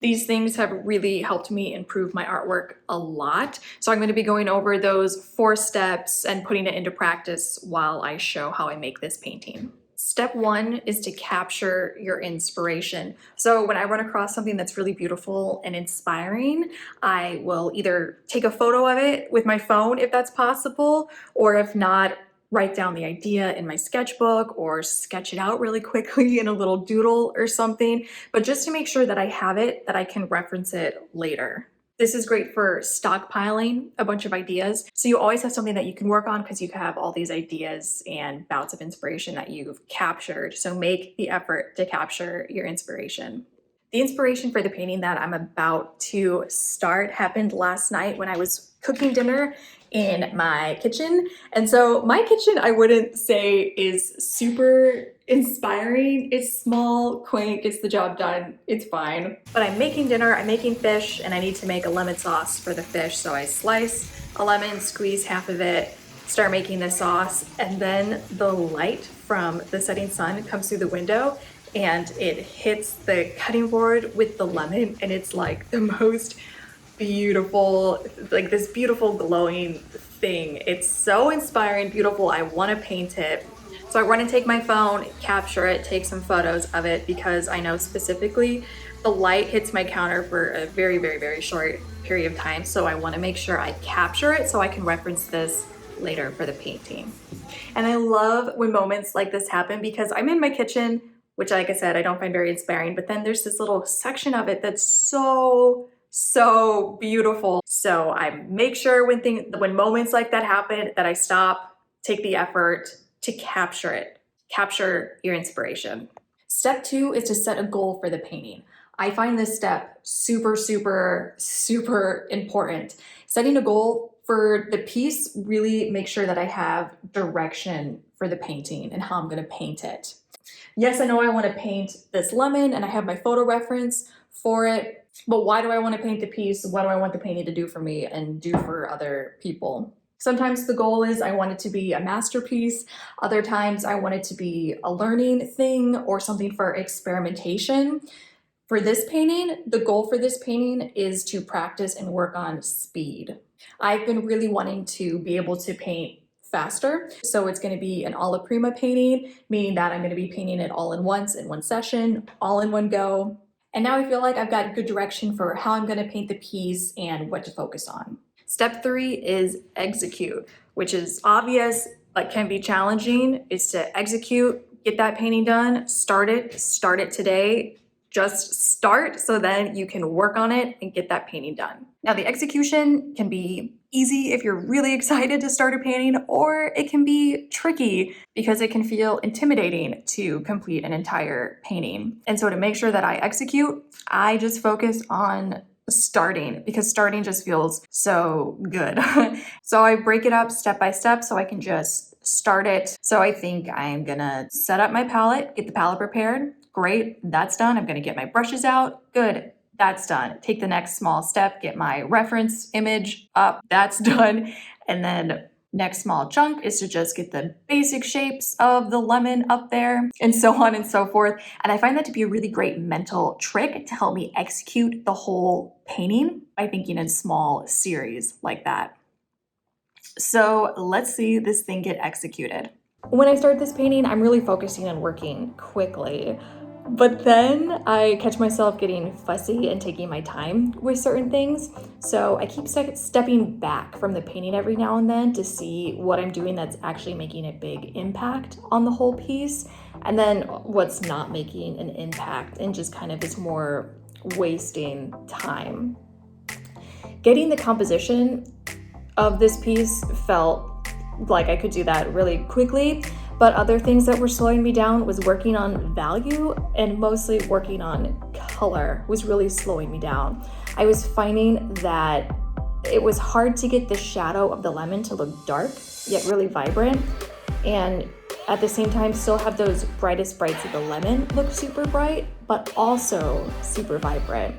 These things have really helped me improve my artwork a lot. So I'm going to be going over those 4 steps and putting it into practice while I show how I make this painting. Step 1 is to capture your inspiration. So when I run across something that's really beautiful and inspiring, I will either take a photo of it with my phone if that's possible, or if not, write down the idea in my sketchbook or sketch it out really quickly in a little doodle or something, but just to make sure that I have it, that I can reference it later. This is great for stockpiling a bunch of ideas. So you always have something that you can work on because you have all these ideas and bouts of inspiration that you've captured. So make the effort to capture your inspiration. The inspiration for the painting that I'm about to start happened last night when I was cooking dinner in my kitchen. And so my kitchen, I wouldn't say is super inspiring. It's small, quaint, gets the job done, it's fine. But I'm making dinner, I'm making fish, and I need to make a lemon sauce for the fish. So I slice a lemon, squeeze half of it, start making the sauce, and then the light from the setting sun comes through the window and it hits the cutting board with the lemon, and it's like the most beautiful, like this beautiful glowing thing. It's so inspiring, beautiful. I want to paint it. So I run and take my phone, capture it, take some photos of it because I know specifically the light hits my counter for a very, very, very short period of time. So I want to make sure I capture it so I can reference this later for the painting. And I love when moments like this happen because I'm in my kitchen, which, like I said, I don't find very inspiring, but then there's this little section of it that's so beautiful. So I make sure when moments like that happen that I stop, take the effort to capture it. Capture your inspiration. Step 2 is to set a goal for the painting. I find this step super important. Setting a goal for the piece really makes sure that I have direction for the painting and how I'm going to paint it. Yes, I know I want to paint this lemon and I have my photo reference for it, but why do I want to paint the piece? What do I want the painting to do for me and do for other people? Sometimes the goal is I want it to be a masterpiece. Other times I want it to be a learning thing or something for experimentation. For this painting, the goal for this painting is to practice and work on speed. I've been really wanting to be able to paint faster. So it's going to be an Alla Prima painting, meaning that I'm going to be painting it all in once in one session, all in one go. And now I feel like I've got good direction for how I'm going to paint the piece and what to focus on. Step 3 is execute, which is obvious but can be challenging, is to execute, get that painting done, start it today. Just start so then you can work on it and get that painting done. Now the execution can be easy if you're really excited to start a painting, or it can be tricky because it can feel intimidating to complete an entire painting. And so to make sure that I execute, I just focus on starting because starting just feels so good. So I break it up step by step so I can just start it. So I think I'm gonna set up my palette, get the palette prepared. Great, that's done. I'm gonna get my brushes out. Good, that's done. Take the next small step, get my reference image up. That's done. And then next small chunk is to just get the basic shapes of the lemon up there and so on and so forth. And I find that to be a really great mental trick to help me execute the whole painting by thinking in small series like that. So let's see this thing get executed. When I start this painting, I'm really focusing on working quickly. But then I catch myself getting fussy and taking my time with certain things. So I keep stepping back from the painting every now and then to see what I'm doing that's actually making a big impact on the whole piece. And then what's not making an impact and just kind of is more wasting time. Getting the composition of this piece felt like I could do that really quickly. But other things that were slowing me down was working on value and mostly working on color was really slowing me down. I was finding that it was hard to get the shadow of the lemon to look dark, yet really vibrant. And at the same time, still have those brightest brights of the lemon look super bright, but also super vibrant.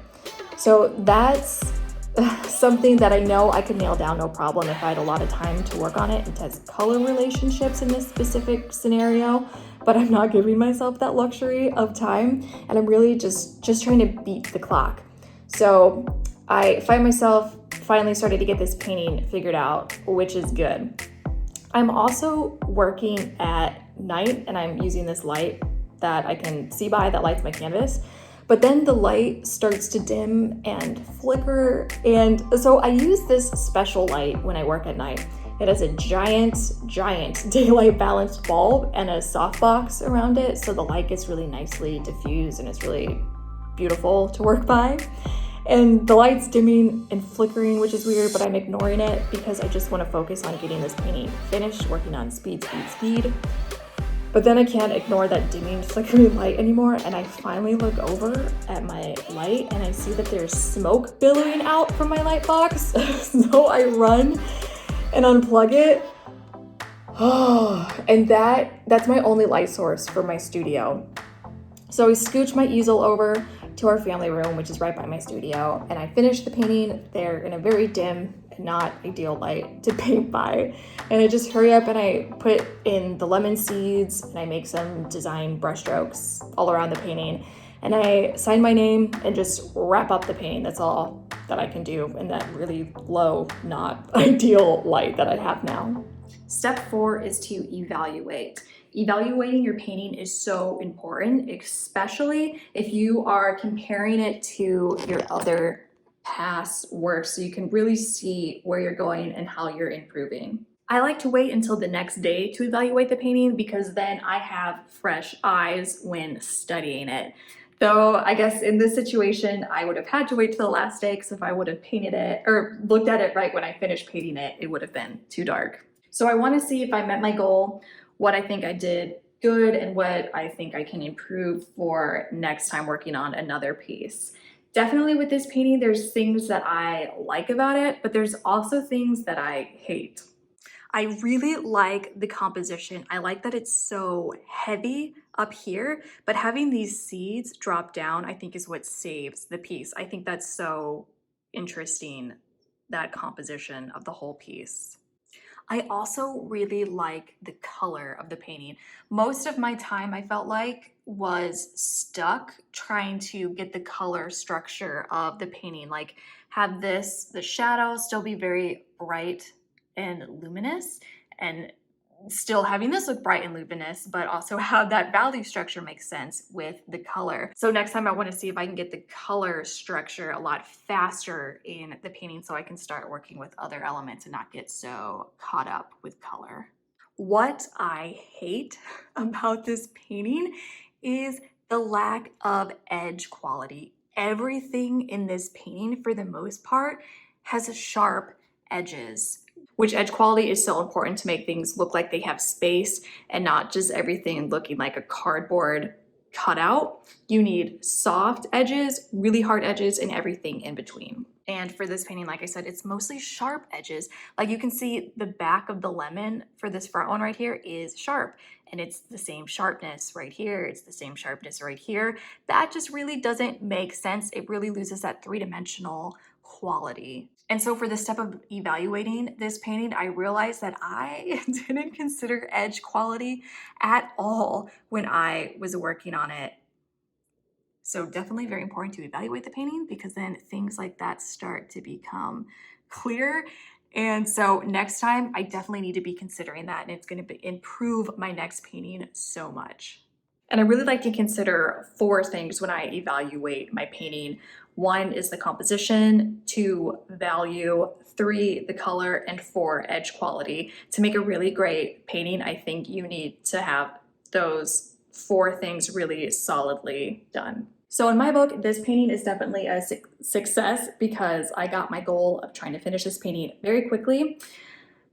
So that's something that I know I could nail down no problem if I had a lot of time to work on it and test color relationships in this specific scenario, but I'm not giving myself that luxury of time, and I'm really just trying to beat the clock. So I find myself finally starting to get this painting figured out, which is good. I'm also working at night and I'm using this light that I can see by that lights my canvas. But then the light starts to dim and flicker. And so I use this special light when I work at night. It has a giant daylight balanced bulb and a softbox around it. So the light gets really nicely diffused and it's really beautiful to work by. And the light's dimming and flickering, which is weird, but I'm ignoring it because I just want to focus on getting this painting finished, working on speed. But then I can't ignore that dimming, flickering light anymore, and I finally look over at my light and I see that there's smoke billowing out from my light box. So I run and unplug it. And that's my only light source for my studio. So I scooch my easel over to our family room, which is right by my studio, and I finish the painting there in a very dim, not ideal light to paint by. And I just hurry up and I put in the lemon seeds and I make some design brushstrokes all around the painting. And I sign my name and just wrap up the painting. That's all that I can do in that really low, not ideal light that I have now. Step 4 is to evaluate. Evaluating your painting is so important, especially if you are comparing it to your other past work, so you can really see where you're going and how you're improving. I like to wait until the next day to evaluate the painting because then I have fresh eyes when studying it. Though I guess in this situation, I would have had to wait till the last day because if I would have painted it or looked at it right when I finished painting it, it would have been too dark. So I want to see if I met my goal, what I think I did good, and what I think I can improve for next time working on another piece. Definitely with this painting, there's things that I like about it, but there's also things that I hate. I really like the composition. I like that it's so heavy up here, but having these seeds drop down, I think is what saves the piece. I think that's so interesting, that composition of the whole piece. I also really like the color of the painting. Most of my time I felt like was stuck trying to get the color structure of the painting, like have the shadows still be very bright and luminous, and still having this look bright and luminous, but also have that value structure make sense with the color. So next time I want to see if I can get the color structure a lot faster in the painting so I can start working with other elements and not get so caught up with color. What I hate about this painting is the lack of edge quality. Everything in this painting, for the most part, has sharp edges, which edge quality is so important to make things look like they have space and not just everything looking like a cardboard cutout. You need soft edges, really hard edges, and everything in between. And for this painting, like I said, it's mostly sharp edges. Like you can see the back of the lemon for this front one right here is sharp, and it's the same sharpness right here. It's the same sharpness right here. That just really doesn't make sense. It really loses that three-dimensional quality. And so for the step of evaluating this painting, I realized that I didn't consider edge quality at all when I was working on it. So definitely very important to evaluate the painting because then things like that start to become clear. And so next time I definitely need to be considering that, and it's going to improve my next painting so much. And I really like to consider 4 things when I evaluate my painting. 1 is the composition, 2, value, 3, the color, and 4, edge quality. To make a really great painting, I think you need to have those 4 things really solidly done. So in my book, this painting is definitely a success because I got my goal of trying to finish this painting very quickly.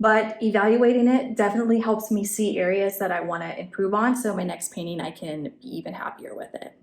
But evaluating it definitely helps me see areas that I want to improve on, so my next painting I can be even happier with it.